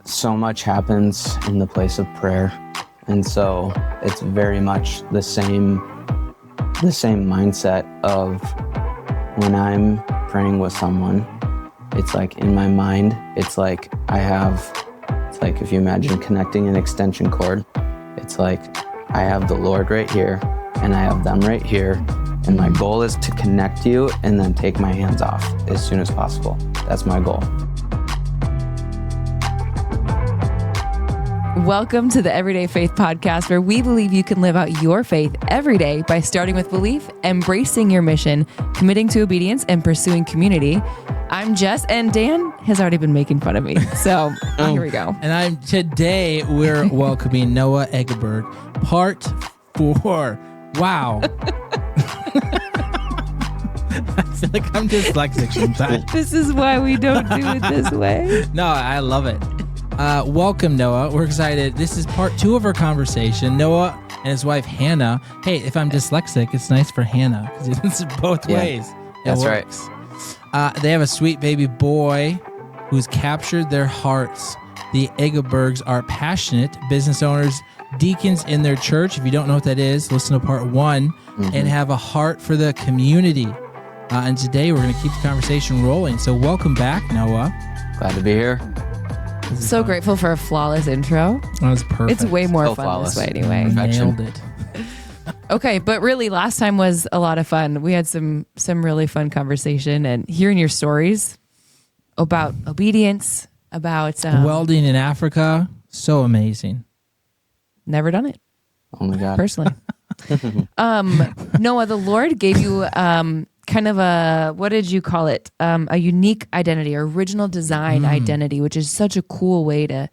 so much happens in the place of prayer. And so it's very much the same mindset of when I'm praying with someone, it's like in my mind, it's like if you imagine connecting an extension cord, it's like I have the Lord right here and I have them right here. And my goal is to connect you and then take my hands off as soon as possible. That's my goal. Welcome to the Everyday Faith Podcast, where we believe you can live out your faith every day by starting with belief, embracing your mission, committing to obedience, and pursuing community. I'm Jess, and Dan has already been making fun of me, so here we go. And today we're welcoming Noah Egeberg, part 4. Wow. I feel like I'm dyslexic sometimes. This is why we don't do it this way. No, I love it. Welcome, Noah. We're excited. This is part 2 of our conversation. Noah and his wife, Hannah. Hey, if I'm dyslexic, it's nice for Hannah because it's both ways. That's works. Right. They have a sweet baby boy who's captured their hearts. The Egebergs are passionate business owners, deacons in their church. If you don't know what that is, listen to part 1 and have a heart for the community. And today we're going to keep the conversation rolling. So welcome back, Noah. Glad to be here. So grateful for a flawless intro. That was perfect. It's way more fun flawless. this way anyway. Nailed it. Okay, but really last time was a lot of fun. We had some really fun conversation, and hearing your stories about obedience, about welding in Africa, so amazing. Never done it. Oh my God. Personally. Noah, the Lord gave you kind of a, what did you call it? A unique identity, or original design identity, which is such a cool way to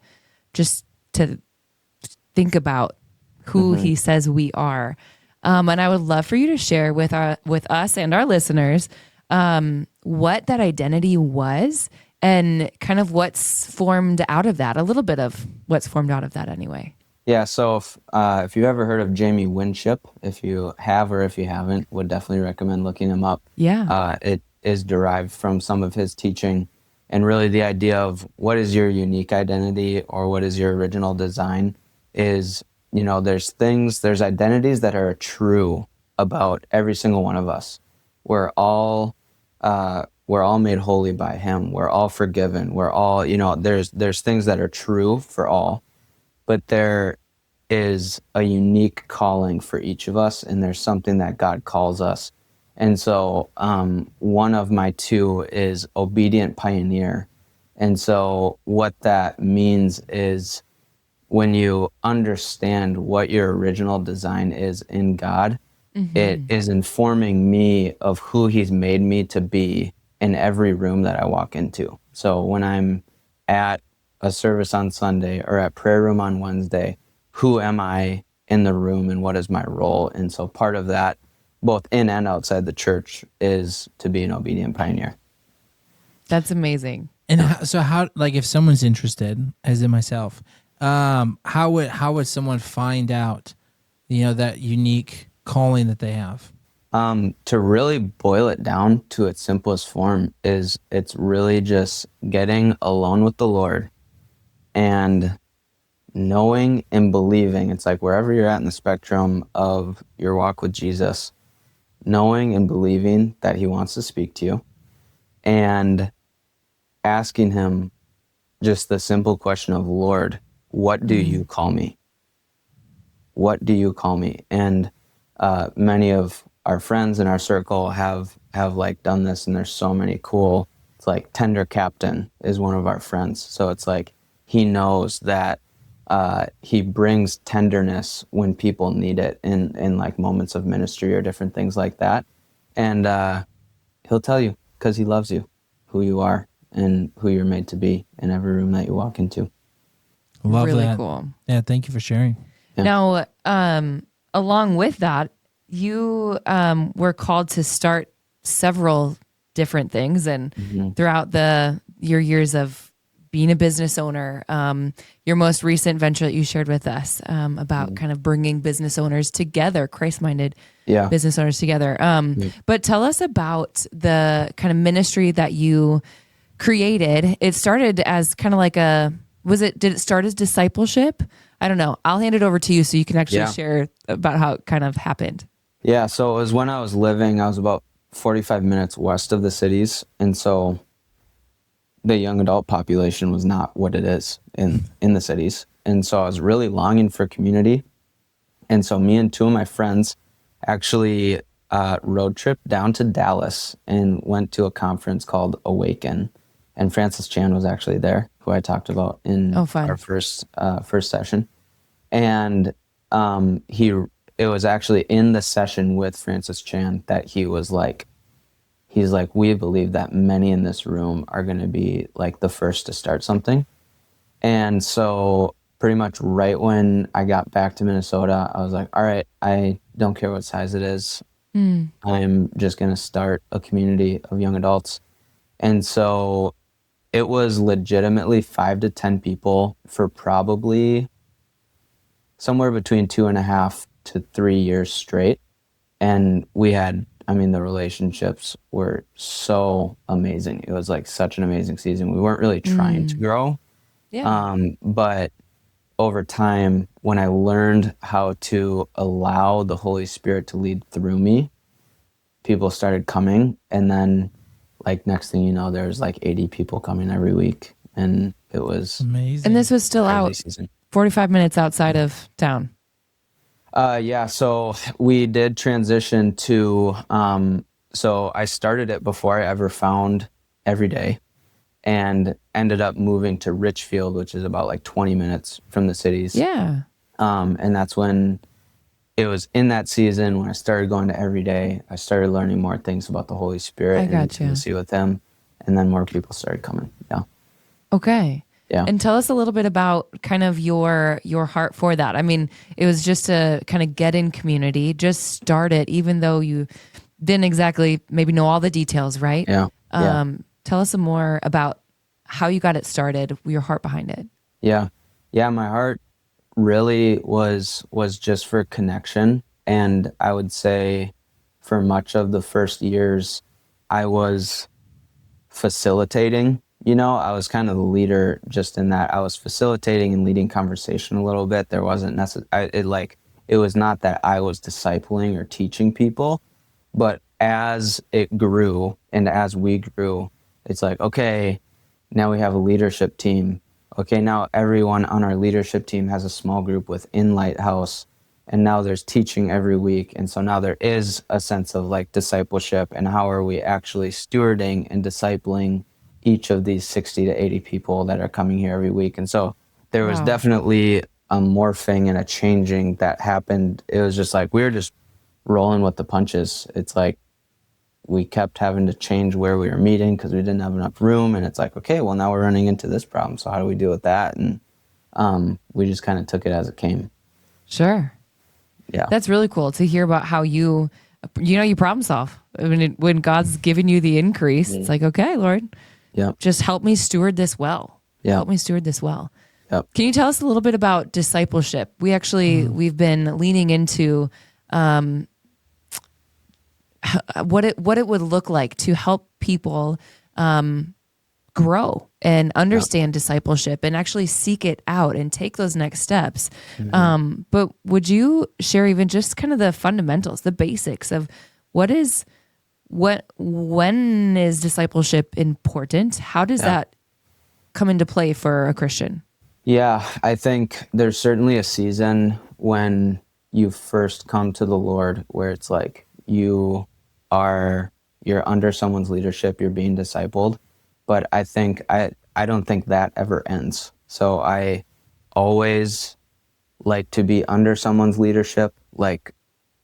just to think about who he says we are. And I would love for you to share with us and our listeners what that identity was and kind of what's formed out of that, a little bit of what's formed out of that anyway. Yeah, so if you've ever heard of Jamie Winship, if you have or if you haven't, would definitely recommend looking him up. Yeah. It is derived from some of his teaching, and really the idea of what is your unique identity or what is your original design is, there's identities that are true about every single one of us. We're all made holy by him. We're all forgiven. We're all, there's things that are true for all. But there is a unique calling for each of us, and there's something that God calls us. And so one of my 2 is obedient pioneer. And so what that means is when you understand what your original design is in God, it is informing me of who he's made me to be in every room that I walk into. So when I'm at a service on Sunday or at prayer room on Wednesday, who am I in the room and what is my role? And so part of that, both in and outside the church, is to be an obedient pioneer. That's amazing. And how, like, if someone's interested, as in myself, how would someone find out, that unique calling that they have? To really boil it down to its simplest form is it's really just getting alone with the Lord and knowing and believing. It's like wherever you're at in the spectrum of your walk with Jesus, knowing and believing that he wants to speak to you and asking him just the simple question of, Lord, what do you call me? What do you call me? And many of our friends in our circle have like done this, and there's so many cool. It's like Tender Captain is one of our friends. So it's like he knows that he brings tenderness when people need it in like moments of ministry or different things like that. And he'll tell you because he loves you, who you are and who you're made to be in every room that you walk into. Love really that. Cool. Yeah, thank you for sharing. Yeah. Now, along with that, you were called to start several different things, and throughout your years of being a business owner, your most recent venture that you shared with us about kind of bringing business owners together, Christ-minded business owners together. But tell us about the kind of ministry that you created. It started as kind of like a did it start as discipleship? I don't know. I'll hand it over to you so you can actually Yeah. share about how it kind of happened. Yeah, so it was when I was about 45 minutes west of the cities. And so the young adult population was not what it is in the cities. And so I was really longing for community. And so me and two of my friends actually road trip down to Dallas and went to a conference called Awaken. And Francis Chan was actually there, who I talked about in fun. our first session. And it was actually in the session with Francis Chan that he's like, we believe that many in this room are going to be like the first to start something. And so pretty much right when I got back to Minnesota, I was like, all right, I don't care what size it is. I'm just going to start a community of young adults. And so it was legitimately 5 to 10 people for probably somewhere between 2.5 to 3 years straight. And we had, the relationships were so amazing. It was like such an amazing season. We weren't really trying to grow. Yeah. But over time, when I learned how to allow the Holy Spirit to lead through me, people started coming. And then like next thing you know, there's like 80 people coming every week. And it was amazing. And this was still crazy out season. 45 minutes outside of town. Yeah, so we did transition to, so I started it before I ever found Every Day and ended up moving to Richfield, which is about like 20 minutes from the cities. Yeah. And that's when it was in that season when I started going to Every Day. I started learning more things about the Holy Spirit and intimacy with Him. And then more people started coming. Yeah. Okay. Yeah. And tell us a little bit about kind of your heart for that. It was just to kind of get in community, just start it, even though you didn't exactly maybe know all the details, right? Yeah. Tell us some more about how you got it started, your heart behind it. Yeah. Yeah. My heart really was just for connection. And I would say for much of the first years, I was facilitating. I was kind of the leader just in that I was facilitating and leading conversation a little bit. There wasn't it was not that I was discipling or teaching people, but as it grew and as we grew, it's like, okay, now we have a leadership team. Okay, now everyone on our leadership team has a small group within Lighthouse, and now there's teaching every week. And so now there is a sense of like discipleship and how are we actually stewarding and discipling each of these 60 to 80 people that are coming here every week. And so there was definitely a morphing and a changing that happened. It was just like we were just rolling with the punches. It's like we kept having to change where we were meeting because we didn't have enough room. And it's like, okay, well, now we're running into this problem. So how do we deal with that? And we just kind of took it as it came. Sure. Yeah. That's really cool to hear about how you problem solve. When God's given you the increase, it's like, okay, Lord, just help me steward this well. Yeah. Help me steward this well. Yep. Can you tell us a little bit about discipleship? We've been leaning into what it would look like to help people grow and understand discipleship and actually seek it out and take those next steps. But would you share even just kind of the fundamentals, the basics of when is discipleship important? How does that come into play for a Christian? Yeah, I think there's certainly a season when you first come to the Lord where it's like you're under someone's leadership, you're being discipled. But I think I don't think that ever ends. So I always like to be under someone's leadership, like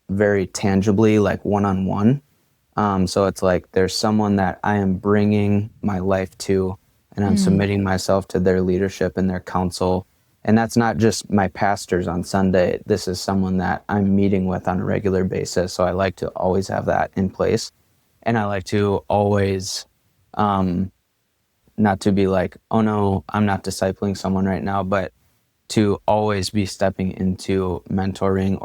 very tangibly, like one-on-one. So it's like there's someone that I am bringing my life to, and I'm submitting myself to their leadership and their counsel. And that's not just my pastors on Sunday. This is someone that I'm meeting with on a regular basis. So I like to always have that in place. And I like to always not to be like, oh no, I'm not discipling someone right now, but to always be stepping into mentoring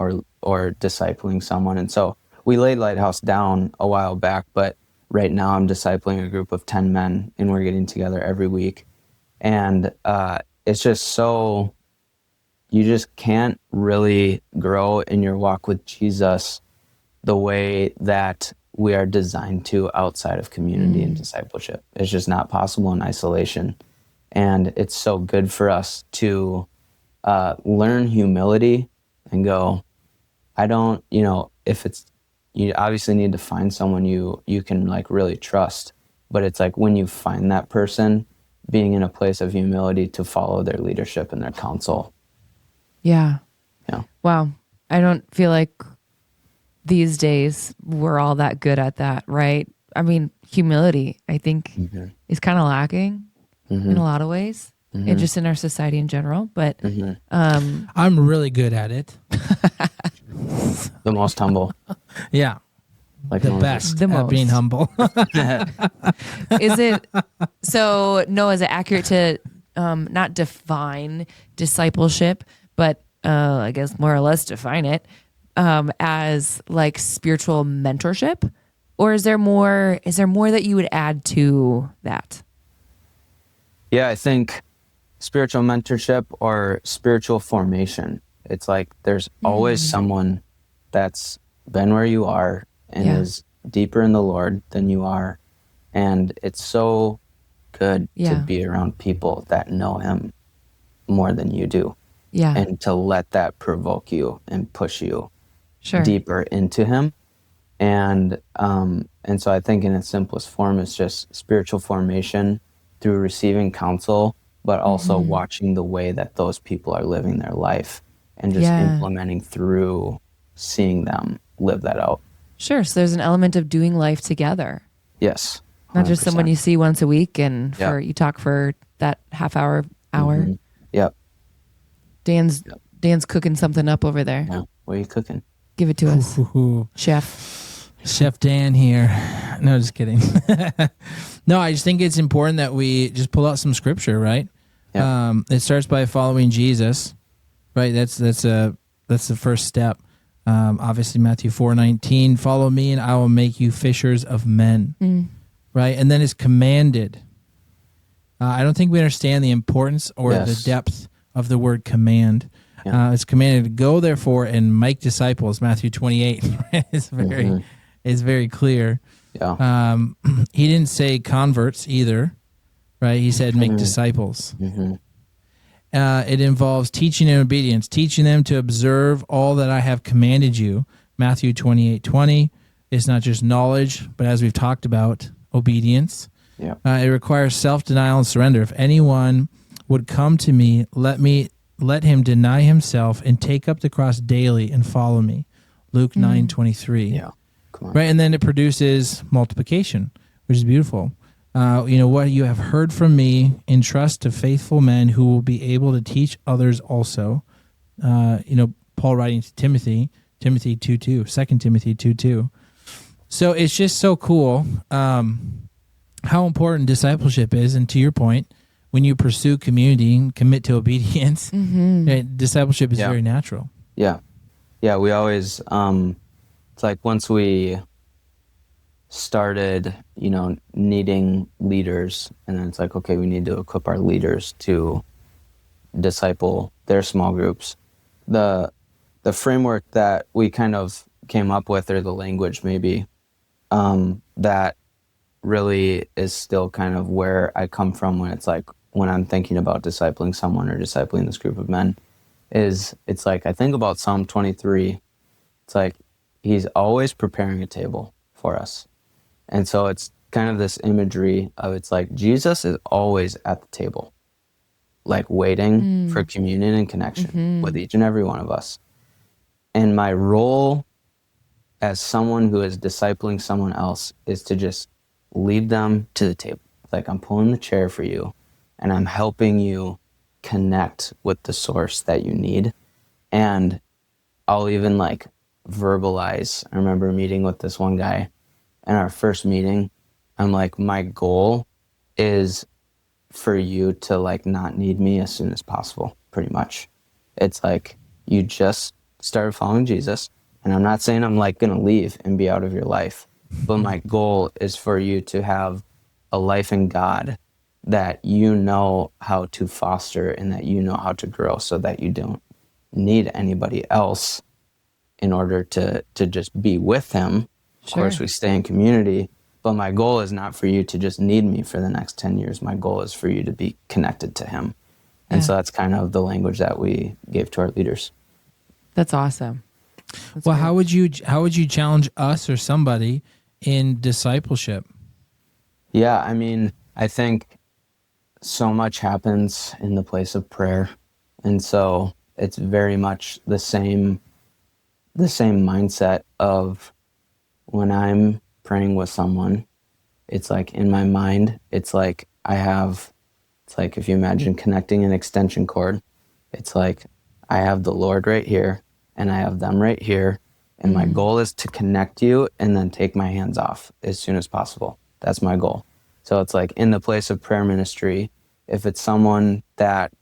or discipling someone. And so we laid Lighthouse down a while back, but right now I'm discipling a group of 10 men and we're getting together every week. And it's just so, you just can't really grow in your walk with Jesus the way that we are designed to outside of community and discipleship. It's just not possible in isolation. And it's so good for us to learn humility and go, I don't, if it's, you obviously need to find someone you can like really trust, but it's like when you find that person, being in a place of humility to follow their leadership and their counsel. Yeah. Yeah. Wow. I don't feel like these days we're all that good at that, right? I mean, humility, I think, is kind of lacking in a lot of ways, and just in our society in general. But I'm really good at it. The most humble. Yeah. Like The Moses. best The at being most. humble. Is it so? No, is it accurate to not define discipleship, but I guess more or less define it as like spiritual mentorship, or is there more? Is there more that you would add to that? Yeah, I think spiritual mentorship or spiritual formation. It's like there's always someone that's been where you are and Yeah. is deeper in the Lord than you are. And it's so good to Yeah. be around people that know him more than you do. Yeah, And to let that provoke you and push you sure. deeper into him. And so I think in its simplest form, it's just spiritual formation through receiving counsel, but also watching the way that those people are living their life and just Yeah. implementing through seeing them live that out. Sure. So there's an element of doing life together, Yes. not just someone 100%. you see once a week and Yep. for you talk for that half hour. Yep. Dan's cooking something up over there. Yeah. What are you cooking? Give it to us, Ooh. chef. Chef Dan here. No, just kidding. No, I just think it's important that we just pull out some scripture, right? Yeah. It starts by following Jesus, right? That's the first step. Obviously, Matthew 4:19, follow me and I will make you fishers of men, right? And then it's commanded. I don't think we understand the importance or the depth of the word command. Yeah. It's commanded to go therefore and make disciples. Matthew 28 is very clear. Yeah. He didn't say converts either, right? He said make disciples. It involves teaching and obedience, teaching them to observe all that I have commanded you. Matthew 28:20. It's not just knowledge, but as we've talked about, obedience. Yeah. It requires self-denial and surrender. If anyone would come to me, let him deny himself and take up the cross daily and follow me. Luke 9:23. Yeah. Come on. Right, and then it produces multiplication, which is beautiful. What you have heard from me, entrust to faithful men who will be able to teach others also. Paul writing to Timothy 2:2, 2 Timothy 2:2. So it's just so cool how important discipleship is. And to your point, when you pursue community and commit to obedience, discipleship is very natural. Yeah. Yeah. We always, it's like once we started, needing leaders, and then it's like, okay, we need to equip our leaders to disciple their small groups. The framework that we kind of came up with, or the language maybe, that really is still kind of where I come from when it's like, when I'm thinking about discipling someone or discipling this group of men, it's like, I think about Psalm 23. It's like, he's always preparing a table for us. And so it's kind of this imagery of, it's like Jesus is always at the table, like waiting for communion and connection with each and every one of us. And my role as someone who is discipling someone else is to just lead them to the table. It's like, I'm pulling the chair for you and I'm helping you connect with the source that you need. And I'll even like verbalize. I remember meeting with this one guy, and our first meeting, I'm like, my goal is for you to like not need me as soon as possible, pretty much. It's like, you just started following Jesus, and I'm not saying I'm like gonna leave and be out of your life, but my goal is for you to have a life in God that you know how to foster and that you know how to grow so that you don't need anybody else in order to just be with him. Of course, we stay in community, but my goal is not for you to just need me for the next 10 years. My goal is for you to be connected to him. And so that's kind of the language that we gave to our leaders. That's awesome. That's Well, great. how would you challenge us or somebody in discipleship? Yeah, I mean, I think so much happens in the place of prayer. And so it's very much the same mindset of when I'm praying with someone, it's like in my mind, it's like if you imagine connecting an extension cord, it's like I have the Lord right here and I have them right here. And my goal is to connect you and then take my hands off as soon as possible. That's my goal. So it's like in the place of prayer ministry, if it's someone that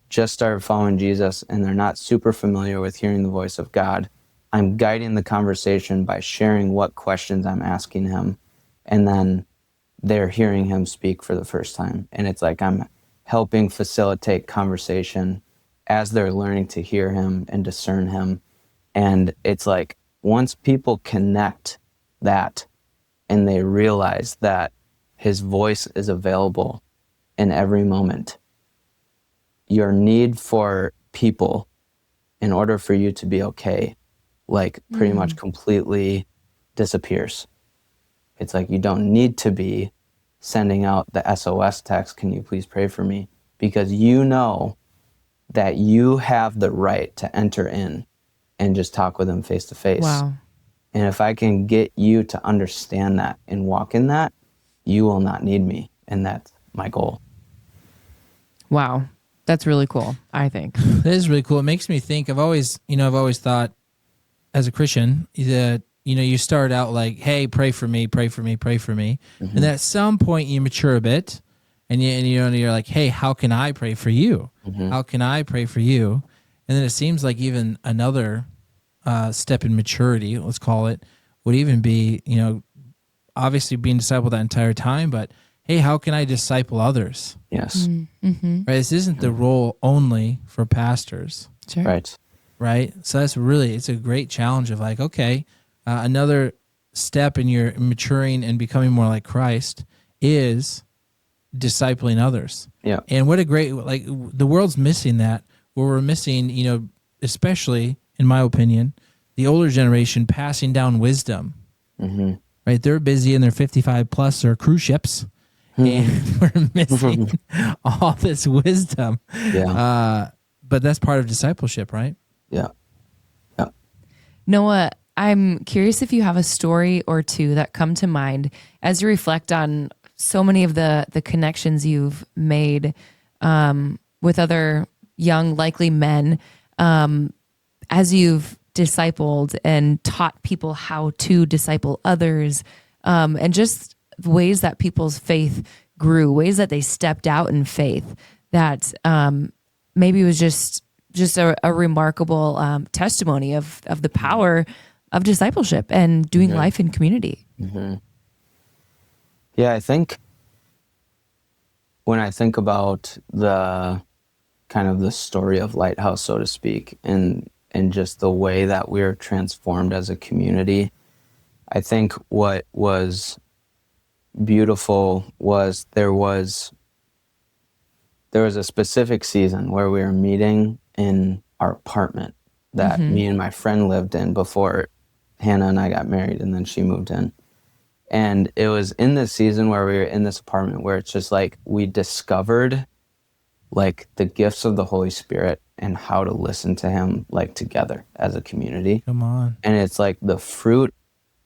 just started following Jesus and they're not super familiar with hearing the voice of God, I'm guiding the conversation by sharing what questions I'm asking him. And then they're hearing him speak for the first time. And it's like I'm helping facilitate conversation as they're learning to hear him and discern him. And it's like once people connect that and they realize that his voice is available in every moment, your need for people in order for you to be okay, like pretty much completely disappears. It's like you don't need to be sending out the SOS text, can you please pray for me? Because you know that you have the right to enter in and just talk with him face to face. Wow. And if I can get you to understand that and walk in that, you will not need me. And that's my goal. Wow. That's really cool, I think. That is really cool. It makes me think. I've always thought, as a Christian, that you start out like, "Hey, pray for me, pray for me, pray for me," and at some point you mature a bit, and you're like, "Hey, how can I pray for you? How can I pray for you?" And then it seems like even another step in maturity, let's call it, would even be obviously being discipled that entire time, but hey, how can I disciple others? Yes. Right. This isn't the role only for pastors. Sure. Right. Right. So it's a great challenge of like, okay, another step in your maturing and becoming more like Christ is discipling others. Yeah. And what a great, like the world's missing that, where we're missing, especially in my opinion, the older generation passing down wisdom. Right. They're busy in their 55 plus or cruise ships. And we're missing all this wisdom. Yeah. But that's part of discipleship, right? Yeah. Yeah. Noah, I'm curious if you have a story or two that come to mind as you reflect on so many of the connections you've made with other young, likely men as you've discipled and taught people how to disciple others, and just ways that people's faith grew, ways that they stepped out in faith that maybe was just a remarkable testimony of the power of discipleship and doing life in community. Yeah, I think when I think about the kind of the story of Lighthouse, so to speak, and just the way that we're transformed as a community, I think what was beautiful was there was a specific season where we were meeting in our apartment that me and my friend lived in before Hannah and I got married, and then she moved in. And it was in this season where we were in this apartment where it's just like we discovered like the gifts of the Holy Spirit and how to listen to him like together as a community. Come on. And it's like the fruit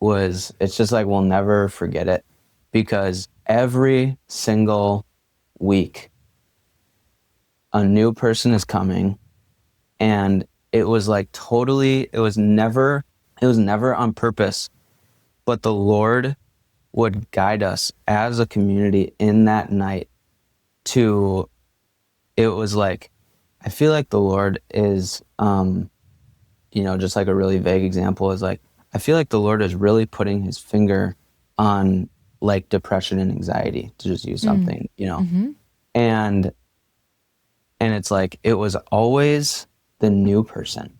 it's just like we'll never forget it, because every single week a new person is coming, and it was like it was never on purpose, but the Lord would guide us as a community in that night to, it was like, I feel like the Lord is, just like a really vague example is like, I feel like the Lord is really putting his finger on like depression and anxiety, to just use something, and it's like it was always the new person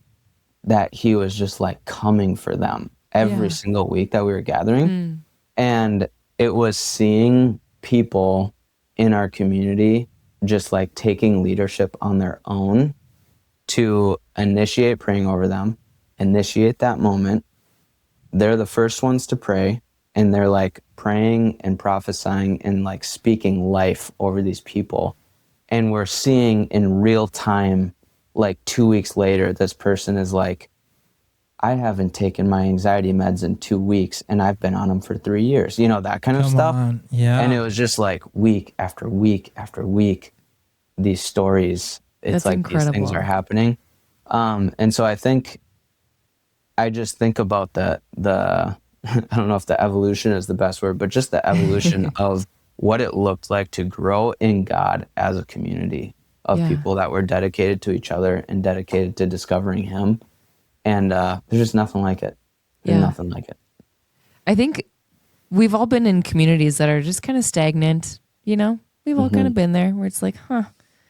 that he was just like coming for them every single week that we were gathering. And it was seeing people in our community just like taking leadership on their own to initiate praying over them, initiate that moment. They're the first ones to pray, and they're like praying and prophesying and like speaking life over these people. And we're seeing in real time, like 2 weeks later, this person is like, I haven't taken my anxiety meds in 2 weeks and I've been on them for 3 years, that kind of stuff. Yeah. And it was just like week after week after week, these stories, it's That's like incredible. These things are happening. And so I just think about the I don't know if the evolution is the best word, but just the evolution of what it looked like to grow in God as a community of people that were dedicated to each other and dedicated to discovering him. And there's just nothing like it. There's nothing like it. I think we've all been in communities that are just kind of stagnant, We've all kind of been there where it's like,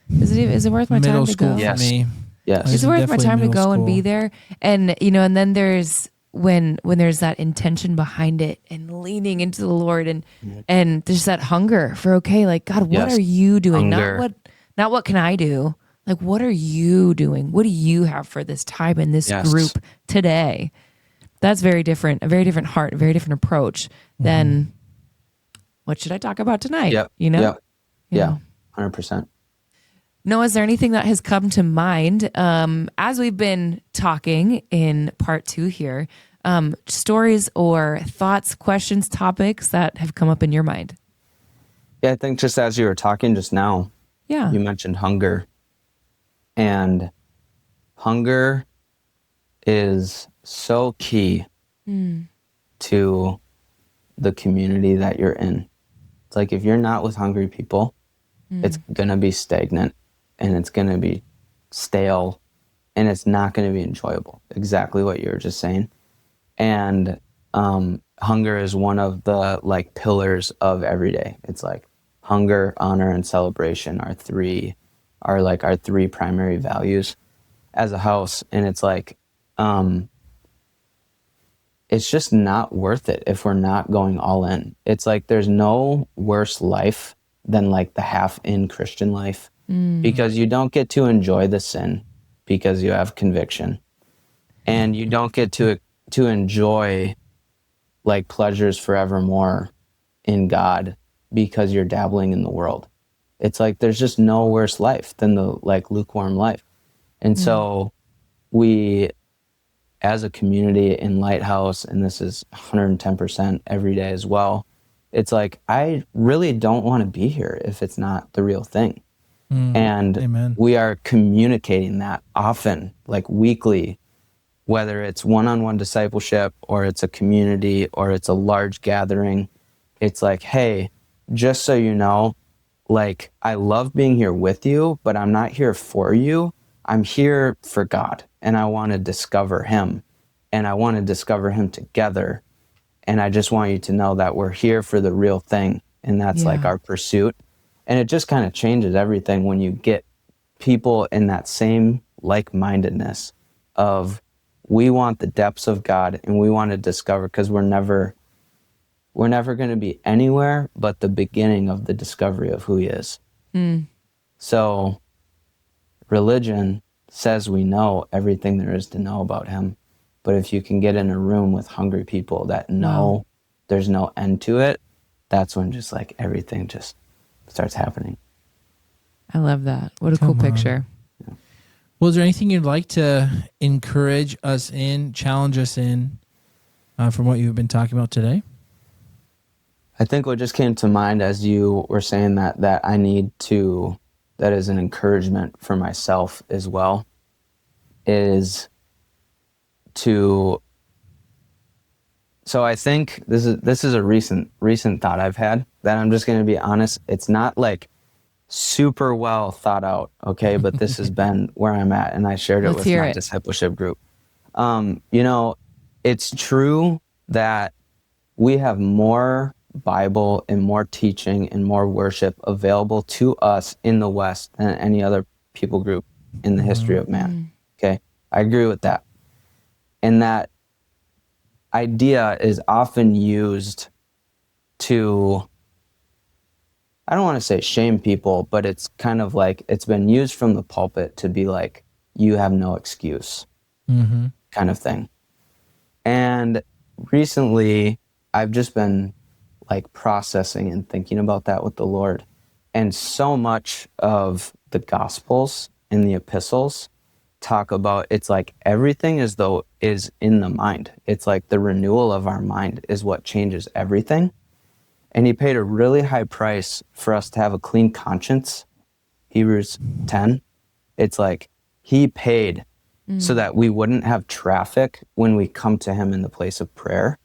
is it worth my Middle time to school go? for me. Yes. Is it worth my time to go and be there? there? And and then there's when there's that intention behind it and leaning into the Lord and there's that hunger for like, God, what are you doing? Hunger. Not what can I do? Like, what are you doing? What do you have for this time in this group today? That's very different, a very different heart, a very different approach than what should I talk about tonight? Yep. Yeah. Yeah. 100%. Noah, is there anything that has come to mind as we've been talking in part 2 here? Stories or thoughts, questions, topics that have come up in your mind? Yeah, I think just as you were talking just now, you mentioned hunger. And hunger is so key to the community that you're in. It's like if you're not with hungry people, it's going to be stagnant and it's going to be stale and it's not going to be enjoyable. Exactly what you were just saying. And hunger is one of the like pillars of every day. It's like hunger, honor, and celebration are our three primary values as a house. And it's like, it's just not worth it if we're not going all in. It's like there's no worse life than like the half in Christian life because you don't get to enjoy the sin because you have conviction, and you don't get to enjoy like pleasures forevermore in God because you're dabbling in the world. It's like there's just no worse life than the like lukewarm life. And so we, as a community in Lighthouse, and this is 110% every day as well, it's like I really don't want to be here if it's not the real thing. And Amen. We are communicating that often, like weekly, whether it's one-on-one discipleship or it's a community or it's a large gathering. It's like, hey, just so you know, like I love being here with you, but I'm not here for you. I'm here for God, and I want to discover him, and I want to discover him together. And I just want you to know that we're here for the real thing, and that's like our pursuit. And it just kind of changes everything when you get people in that same like-mindedness of we want the depths of God and we want to discover, because we're never going to be anywhere but the beginning of the discovery of who he is. So religion says we know everything there is to know about him. But if you can get in a room with hungry people that know there's no end to it, that's when just like everything just starts happening. I love that. What a cool picture. Well, is there anything you'd like to encourage us in, challenge us in from what you've been talking about today? I think what just came to mind as you were saying that I need to, that is an encouragement for myself as well, is to, so I think this is a recent thought I've had that I'm just going to be honest. It's not like super well thought out, okay? But this has been where I'm at, and I shared it with my discipleship group. It's true that we have more Bible and more teaching and more worship available to us in the West than any other people group in the history of man. Okay, I agree with that. And that idea is often used to, I don't want to say shame people, but it's kind of like it's been used from the pulpit to be like, you have no excuse kind of thing. And recently, I've just been like processing and thinking about that with the Lord. And so much of the Gospels and the epistles talk about, it's like everything is in the mind. It's like the renewal of our mind is what changes everything. And he paid a really high price for us to have a clean conscience. Hebrews 10. It's like he paid so that we wouldn't have traffic when we come to him in the place of prayer.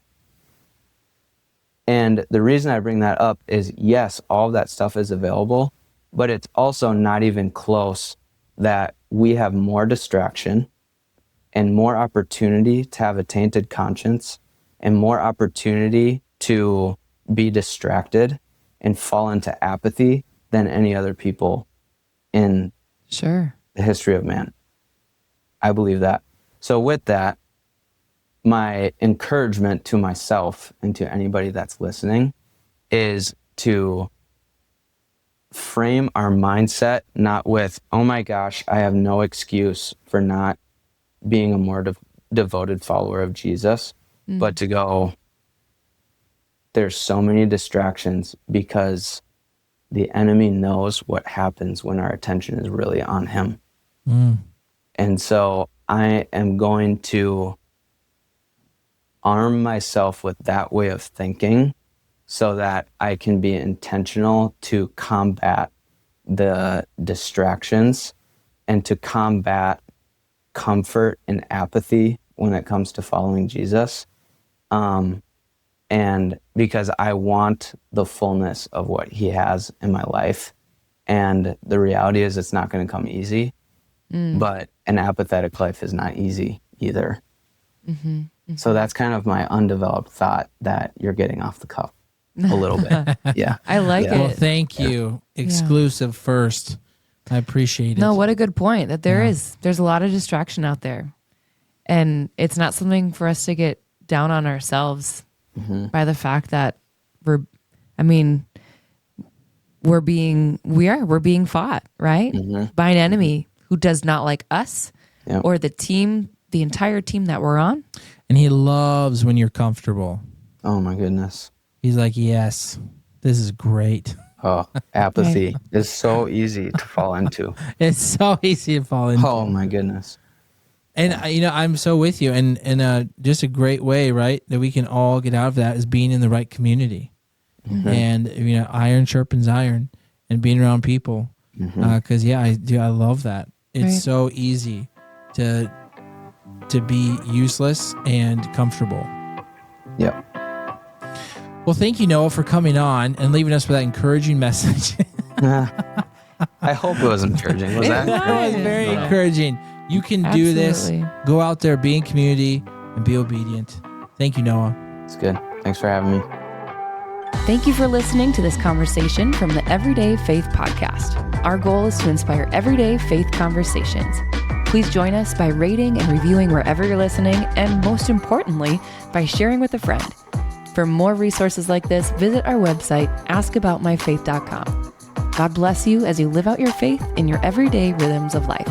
And the reason I bring that up is, yes, all of that stuff is available, but it's also not even close that we have more distraction and more opportunity to have a tainted conscience and more opportunity to be distracted and fall into apathy than any other people in the history of man. I believe that. So with that, my encouragement to myself and to anybody that's listening is to frame our mindset not with, oh my gosh, I have no excuse for not being a more devoted follower of Jesus, but to go, there's so many distractions because the enemy knows what happens when our attention is really on him. And so I am going to arm myself with that way of thinking so that I can be intentional to combat the distractions and to combat comfort and apathy when it comes to following Jesus. And because I want the fullness of what he has in my life. And the reality is it's not going to come easy, but an apathetic life is not easy either. So that's kind of my undeveloped thought that you're getting off the cuff a little bit. Yeah. I like it. Well, thank you. Exclusive first. I appreciate it. No, what a good point that there's a lot of distraction out there. And it's not something for us to get down on ourselves by the fact that we're being fought, right? By an enemy who does not like us or the entire team that we're on. And he loves when you're comfortable. Oh my goodness. He's like, yes, this is great. Oh, apathy is so easy to fall into. It's so easy to fall into. Oh my goodness. And I'm so with you. And just a great way, right, that we can all get out of that is being in the right community. And iron sharpens iron, and being around people. Because I love that. It's so easy to be useless and comfortable. Yep. Well, thank you, Noah, for coming on and leaving us with that encouraging message. I hope it was encouraging. Was that? It was very encouraging. You can do this. Go out there, be in community, and be obedient. Thank you, Noah. It's good. Thanks for having me. Thank you for listening to this conversation from the Everyday Faith Podcast. Our goal is to inspire everyday faith conversations. Please join us by rating and reviewing wherever you're listening, and most importantly, by sharing with a friend. For more resources like this, visit our website, askaboutmyfaith.com. God bless you as you live out your faith in your everyday rhythms of life.